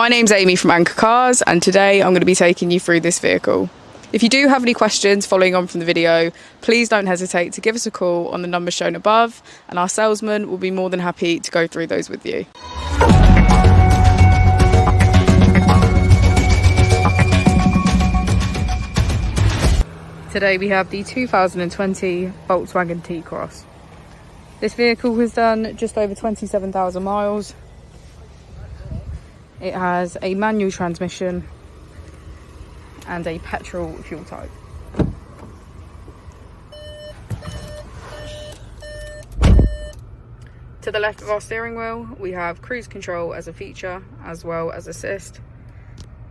My name's Amy from Anchor Cars, and today I'm going to be taking you through this vehicle. If you do have any questions following on from the video, please don't hesitate to give us a call on the number shown above, and our salesman will be more than happy to go through those with you. Today we have the 2020 Volkswagen T-Cross. This vehicle has done just over 27,000 miles. It has a manual transmission and a petrol fuel type. To the left of our steering wheel, we have cruise control as a feature as well as assist.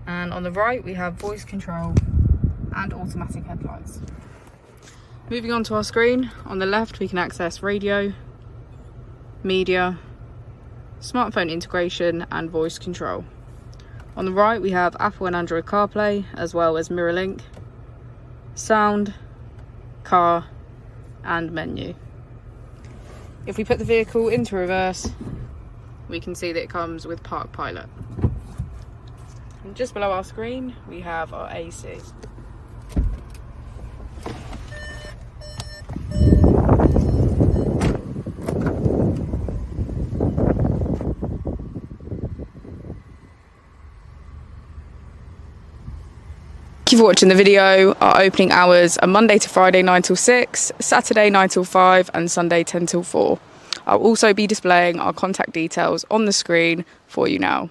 And on the right, we have voice control and automatic headlights. Moving on to our screen, on the left we can access radio, media, smartphone integration and voice control. On the right we have Apple and Android CarPlay as well as MirrorLink, sound, car and menu. If we put the vehicle into reverse, we can see that it comes with Park Pilot. And just below our screen we have our AC. Thank you for watching the video. Our opening hours are Monday to Friday 9 till 6, Saturday 9 till 5 and Sunday 10 till 4. I'll also be displaying our contact details on the screen for you now.